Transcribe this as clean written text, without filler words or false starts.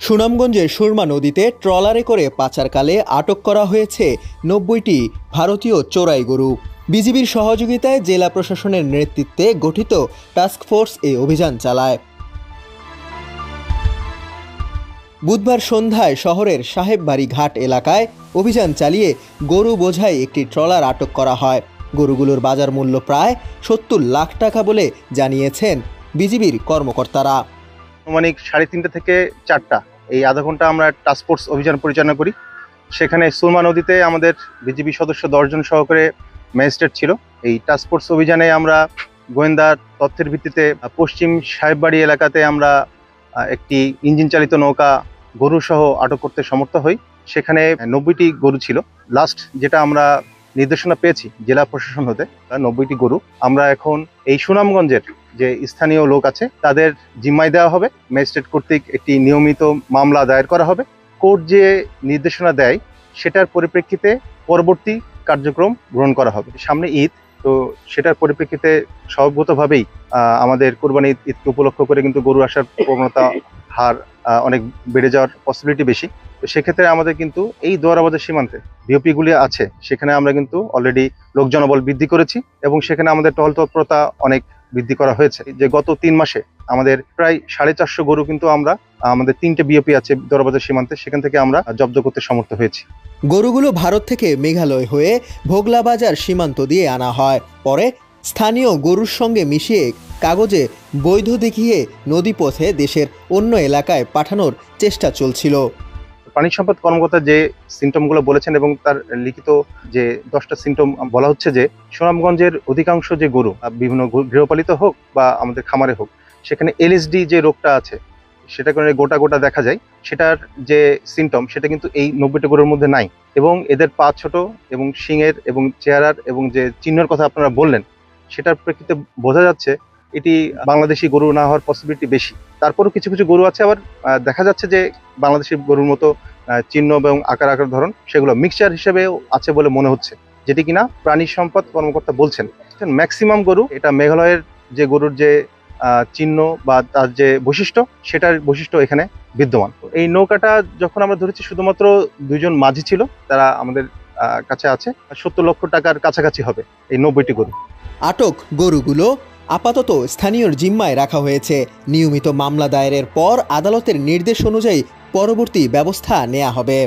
সুনামগঞ্জের সুরমা নদীতে ট্রলারে করে পাচারকালে আটক করা হয়েছে ৯০টি ভারতীয় চোরাই গরু। বিজিবির সহযোগিতায় জেলা প্রশাসনের নেতৃত্বে গঠিত টাস্কফোর্স এই অভিযান চালায়। বুধবার সন্ধ্যায় শহরের সাহেববাড়ি ঘাট এলাকায় অভিযান চালিয়ে গরু বোঝাই একটি ট্রলার আটক করা হয়। গরুগুলোর বাজার মূল্য প্রায় ৭০ লাখ টাকা বলে জানিয়েছেন বিজিবির কর্মকর্তারা। আনুমানিক 3:30 থেকে 4টা এই আধা ঘন্টা আমরা টাস্কফোর্স অভিযান পরিচালনা করি। সেখানে সুরমা নদীতে আমাদের বিজিবি সদস্য 10 জন সহকারে ম্যাজিস্ট্রেট ছিল। এই টাস্কফোর্স অভিযানে আমরা গোয়েন্দার তথ্যের ভিত্তিতে পশ্চিম সাহেববাড়ি এলাকাতে আমরা একটি ইঞ্জিন চালিত নৌকা গরু সহ আটক করতে সমর্থ হই। সেখানে 90টি গরু ছিল। লাস্ট যেটা আমরা নির্দেশনা পেয়েছি জেলা প্রশাসন হতে, 90টি গরু আমরা এখন এই সুনামগঞ্জের যে স্থানীয় লোক আছে তাদের জিম্মায় দেওয়া হবে। ম্যাজিস্ট্রেট কর্তৃক একটি নিয়মিত মামলা দায়ের করা হবে। কোর্ট যে নির্দেশনা দেয় সেটার পরিপ্রেক্ষিতে পরবর্তী কার্যক্রম গ্রহণ করা হবে। সামনে ঈদ, তো সেটার পরিপ্রেক্ষিতে স্বভাবগতভাবেই আমাদের কোরবানি ঈদকে উপলক্ষ করে কিন্তু গরু আসার প্রবণতা হার অনেক বেড়ে যাওয়ার পসিবিলিটি বেশি। তো সেক্ষেত্রে আমাদের কিন্তু এই দোয়ারাবাজার সীমান্তে বিওপিগুলি আছে, সেখানে আমরা কিন্তু অলরেডি লোক জনবল বৃদ্ধি করেছি এবং সেখানে আমাদের টহল তৎপরতা অনেক বৃদ্ধি করা হয়েছে। যে গত 3 মাসে আমাদের প্রায় 450 গরু কিন্তু আমরা আমাদের 3টে বিওপি আছে দোয়ারাবাজার সীমান্তে, সেখান থেকে আমরা জব্দ করতে সমর্থ হয়েছি। গরুগুলো ভারত থেকে মেঘালয় হয়ে ভোগলাবাজার সীমান্ত দিয়ে আনা হয়। পরে স্থানীয় গরুর সঙ্গে মিশিয়ে কাগজে বৈধ দেখিয়ে নদীপথে দেশের অন্য এলাকায় পাঠানোর চেষ্টা চলছিল। প্রাণী সম্পদ কর্মকর্তা যে সিমটমগুলো বলেছেন এবং তার লিখিত যে 10টা সিমটম বলা হচ্ছে যে সুনামগঞ্জের অধিকাংশ যে গরু বিভিন্ন গৃহপালিত হোক বা আমাদের খামারে হোক, সেখানে এলএসডি যে রোগটা আছে সেটা কারণে গোটা গোটা দেখা যায়। সেটার যে সিমটম সেটা কিন্তু এই 90টা গরুর মধ্যে নাই এবং এদের পা ছোট এবং শিংয়ের এবং চেহারার এবং যে চিহ্নের কথা আপনারা বললেন সেটার প্রেক্ষিতে বোঝা যাচ্ছে এটি বাংলাদেশি গরু না হওয়ার পসিবিলিটি বেশি। তারপরও কিছু কিছু গরু আছে আবার দেখা যাচ্ছে যে বাংলাদেশি গরুর মতো চিহ্ন এবং আকার ধরন সেগুলো মিক্সচার হিসেবেও আছে বলে মনে হচ্ছে, যেটি কিনা প্রাণী সম্পদ কর্মকর্তা বলছেন। ম্যাক্সিমাম গরু এটা মেঘালয়ের যে গরুর যে চিহ্ন বা তার যে বৈশিষ্ট্য সেটার বৈশিষ্ট্য এখানে বিদ্যমান। এই নৌকাটা যখন আমরা ধরেছি শুধুমাত্র 2 জন মাঝি ছিল, তারা আমাদের কাছে আছে। 70 লক্ষ টাকার কাছাকাছি হবে এই 90টি গরু। আটক গরুগুলো আপাতত স্থানীয়র জিম্মায় রাখা হয়েছে। নিয়মিত মামলা দায়েরের পর আদালতের নির্দেশ অনুযায়ী পরবর্তী ব্যবস্থা নেওয়া হবে।